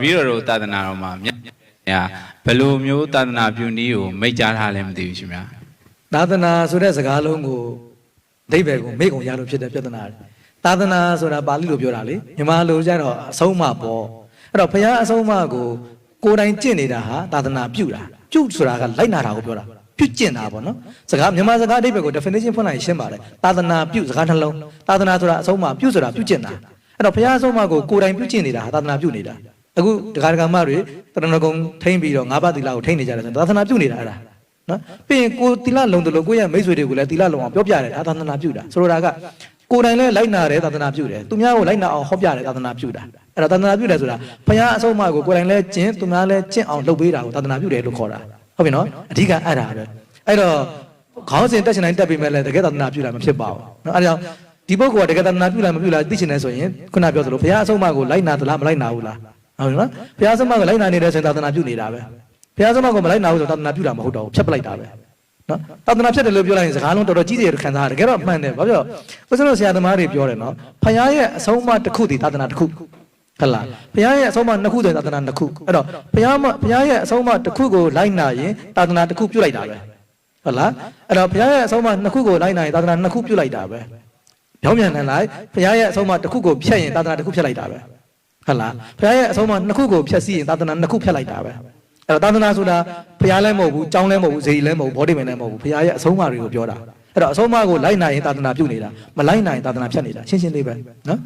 ပြီးတော့သာသနာတော်မှာမြတ်ဘယ်လိုမျိုးသာသနာပြုနည်းကိုမိတ်ကြားထားလဲမသိဘူးရှင်ဗျာသာသနာဆိုတဲ့စကားလုံးကိုအဓိပ္ပာယ်ကိုမိကုန်ရလို့ဖြစ်တဲ့ပြဿနာသာသနာဆိုတာပါဠိလိုပြောတာလေမြန်မာလိုကျတော့အဆုံးအမပေါ့အဲ့တော့ဘုရားအဆုံးအမကိုကိုယ်တိုင်ကျင့်နေတာဟာသာသနာပြုတာပြုဆိုတာကလိုက်နာတာကိုပြောတာပြုကျင့်တာပေါ့နော်စကားမြန်မာစကားအဓိပ္ပာယ်ကို definition ဖွင့်လိုက်ရှင်းပါတယ်သာသနာပြုစကားနှလုံးသာသနာဆိုတာအဆုံးအမပြုဆိုတာပြုကျင့်တာအဲ့တော့ဘုရားအဆုံးအမကိုကိုယ်တိုင်ပြုကျင့်နေတာဟာသာသနာပြုနေတာအခုဒကာဒကာမတွေတရဏဂုံထိမ့်ပြီးတော့ငါးပါးသီလကိုထိမ့်နေကြတယ်ဆိုတော့သာသနာပြုနေတာအဲ့ဒါနော်ပြီးရင်ကိုသီလလုံတယ်လို့ကိုယ့်ရဲ့မိတ်ဆွေတွေကိုလည်းသီလလုံအောင်ပြောပြတယ်ဒါသာသနာပြုတာဆိုလိုတာကကိုယ်တိုင်လည်းလိုက်နာတယ်သာသနာပြုတယ်သူများကိုလိုက်နာအောင်ဟောပြတယ်သာသနာပြုတာအဲ့တော့သာသနာပြုတယ်ဆိုတာဘုရားအဆုံးအမကိုကိုယ်တိုင်လည်းကျင့်သူများလည်းကျင့်အောင်လုပ်ပေးတာကိုသာသနာပြုတယ်လို့ခေါ်တာဟုတ်ပြီနော်အဓိကအဲ့ဒါပဲအဲ့တော့ခေါင်းစဉ်တက်ချင်တိုင်းတက်ပြီးမဲ့လည်းတကယ်သာသနာပြုတာမဖြစ်ပါဘူးနော်အဲ့ဒါကြောင့်ဒီပုဂ္ဂိုလ်ကတကယ်သာသနာပြုလားမပြုလားသိချင်တယ်ဆိုရင်ခုနပြောသလိုဘုရားအဆုံးအမကိုလိုက်နာသလားမလိုက်နာဘူးလားဟုတ်ပြီနော်ဘုရားအဆုံးအမကိုလိုက်နာနေတယ်ဆိုရင်သာသနာပြုနေတာပဲဘုရားအဆုံးအမကိုမလိုက်နာဘူးဆိုသာသနာပြုတာမဟုတ်တော့ဘူးဖြတ်ပလိုက်တာပဲနော်သာသနာဖြစ်တယ်လို့ပြောလိုက်ရင်စကားလုံးတော်တော်ကြီးတယ်လို့ခံစားရတယ်တကယ်တော့မှန်တယ်ဘာဖြစ်လို့ဦးဇင်းတို့ဆရာသမားတွေပြောတယ်နော်ဘုရားရဲ့အဆုံးအမတစ်ခုတည်သာသနာတစ်ခုဟုတ်လားဘုရားရဲ့အဆုံးအမနှစ်ခုဆိုရင်သာသနာနှစ်ခုအဲ့တော့ဘုရားရဲ့အဆုံးအမတစ်ခုကိုလိုက်နာရင်သာသနာတစ်ခုပြုလိုက်တာပဲဟုတ်လားအဲ့တော့ဘုရားရဲ့အဆုံးအမနှစ်ခုကိုလိုက်နာရင်သာသနာနှစ်ခုပြုလိုက်တာပဲပြောင်းပြန်နိုင်လိုက်ဘုရားရဲ့အဆုံးအမတစ်ခုကိုဖျက်ရင်သာသနာတစ်ခုဖျက်လိုက်တာပဲဟုတ်လားဘုရားရဲ့အဆုံးအမနှစ်ခုကိုဖျက်ဆီးရင်သာသနာနှစ်ခုဖျက်လိုက်တာပဲအဲ့တော့သာသနာဆိုတာဘုရားလည်းမဟုတ်ဘူးကျောင်းလည်းမဟုတ်ဘူးဇေယီလည်းမဟုတ်ဘူးဘောဓိမင်းလည်းမဟုတ်ဘူးဘုရားရဲ့အဆုံးအမတွေကိုပြောတာအဲ့တော့အဆုံးအမကိုလိုက်နိုင်ရင်သာသနာပြုနေတာမလိုက်နိုင်ရင်သာသနာဖြတ်နေတာရှင်းရှင်းလေးပဲနော်